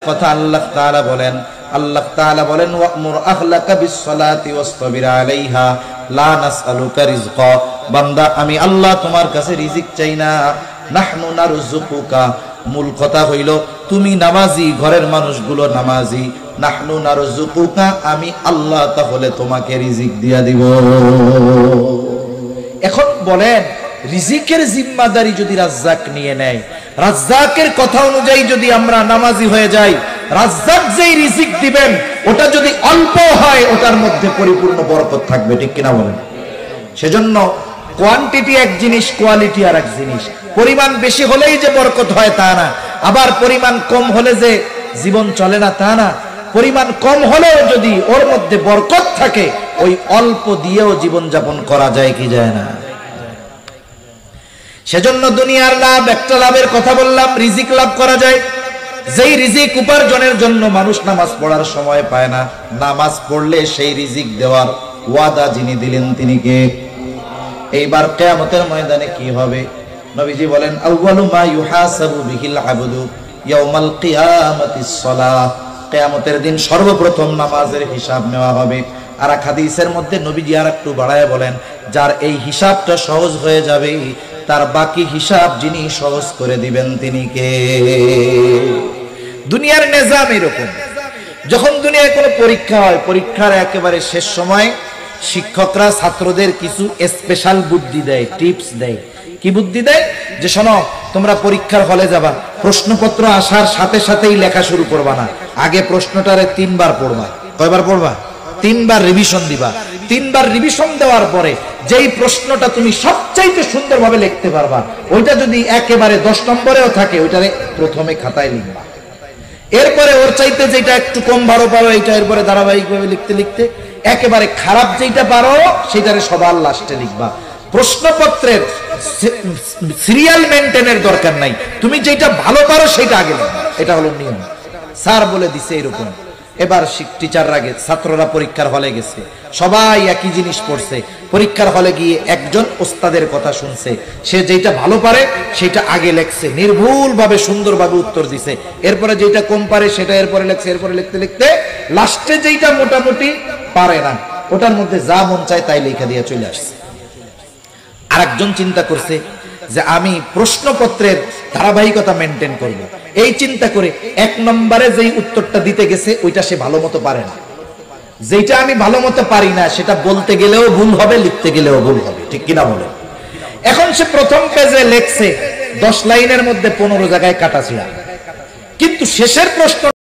কথা আল্লাহ তাআলা বলেন। আল্লাহ তাআলা বলেন ওয়া'মুর আহলাকা বিস-সালাতি ওয়াসতাবির আলাইহা লা নাসআলুকা রিজকা। বান্দা আমি আল্লাহ তোমার কাছে রিজিক চাই না, নাহনু নারযুকুকা। মূল কথা হইল তুমি নামাজি, ঘরের মানুষগুলো নামাজি, নাহনু নারযুকুকা, আমি আল্লাহ তাহলে তোমাকে রিজিক দিয়া দিব। এখন বলেন রিজিকের জিম্মাদারি যদি রাজ্জাক নিয়ে নেয়, রাজ্জাকের কথা অনুযায়ী যদি আমরা নামাজি হয়ে যাই, রাজ্জাক যেই রিজিক দিবেন ওটা যদি অল্প হয় ওটার মধ্যে পরিপূর্ণ বরকত থাকবে, ঠিক কিনা বলেন? সেজন্য কোয়ান্টিটি এক জিনিস, কোয়ালিটি আর এক জিনিস। পরিমাণ বেশি হলেই যে বরকত হয় তা না, আবার পরিমাণ কম হলে যে জীবন চলে না তা না। পরিমাণ কম হলেও যদি ওর মধ্যে বরকত থাকে, ওই অল্প দিয়েও জীবন যাপন করা যায় কি যায় না? সেজন্য দুনিয়ার লাভ, একটা লাভের কথা বললাম, রিজিক লাভ করা যায়। যেই রিজিক উপার্জনের জন্য মানুষ নামাজ পড়ার সময় পায় না, নামাজ পড়লে সেই রিজিক দেওয়ার ওয়াদা যিনি দিলেন তিনি কে? এইবার কিয়ামতের ময়দানে কি হবে? নবীজি বলেন আউয়ালু মা ইউহাসাবু বিহিল আবদু ইয়াউমাল কিয়ামাতিস সালাহ। কিয়ামতের দিন সর্বপ্রথম নামাজের হিসাব নেওয়া হবে। আর এক হাদিসের মধ্যে নবীজি আর একটু বাড়ায় বলেন, যার এই হিসাবটা সহজ হয়ে যাবে তার বাকি হিসাব যিনি সহজ করে দিবেন তিনি কে? দুনিয়ার নিজাম এরকম, যখন দুনিয়ায় কোনো পরীক্ষা হয়, পরীক্ষার একেবারে শেষ সময় শিক্ষকরা ছাত্রদের কিছু স্পেশাল বুদ্ধি দেয়, টিপস দেয়। কি বুদ্ধি দেয়? যে শোনো, তোমরা পরীক্ষার হলে যাবা, প্রশ্নপত্র আসার সাথে সাথেই লেখা শুরু করবা না, আগে প্রশ্নটারে 3 বার পড়বা। কয়বার পড়বা? 3 বার রিভিশন দিবা। 3 বার রিভিশন দেওয়ার পরে যেই প্রশ্নটা তুমি সবচাইতে সুন্দরভাবে লিখতে পারবা, ওইটা যদি একেবারে 10 নম্বরেও থাকে, ওইটারে প্রথমে খাতায় লিখবা। এরপরে ওর চাইতে যেটা একটু কম ভালো পারো, এইটা এরপরে ধারাবাহিকভাবে লিখতে লিখতে একেবারে খারাপ যেটা পারো সেটারে সবার লাস্টে লিখবা। প্রশ্নপত্রের সিরিয়াল মেনটেনের দরকার নাই, তুমি যেটা ভালো পারো সেটা আগে লিখবা। এটা হলো নিয়ম, স্যার বলে দিছে এরকম। এবার টিচাররা আগে, ছাত্ররা পরীক্ষার হলে গেছে, সবাই একই জিনিস পড়ছে। পরীক্ষার হলে গিয়ে একজন ওস্তাদের কথা শুনছে, সে যেটা ভালো পারে সেটা আগে লেখছে, নির্ভুলভাবে সুন্দরভাবে উত্তর দিছে। এরপরে যেটা কম পারে সেটা এরপরে লেখছে। এরপরে লিখতে লিখতে লাস্টে যেটা মোটামুটি পারে না, ওটার মধ্যে যা মন চায় তাই লেখা দিয়ে চলে আসছে। আরেকজন চিন্তা করছে যে আমি প্রশ্নপত্রের ধারাবাহিকতা মেনটেন করব। এই চিন্তা করে 1 নম্বরে যেই উত্তরটা দিতে গেছে ওইটা সে ভালো মতো পারে না। যেটা আমি ভালো মতো পারি না সেটা বলতে গেলেও ভুল হবে, লিখতে গেলেও ভুল হবে, ঠিক কিনা বলে? এখন সে প্রথম পেজে লেখছে 10 লাইনের মধ্যে 15 জায়গায় কাটাছিড়া, কিন্তু শেষের প্রশ্ন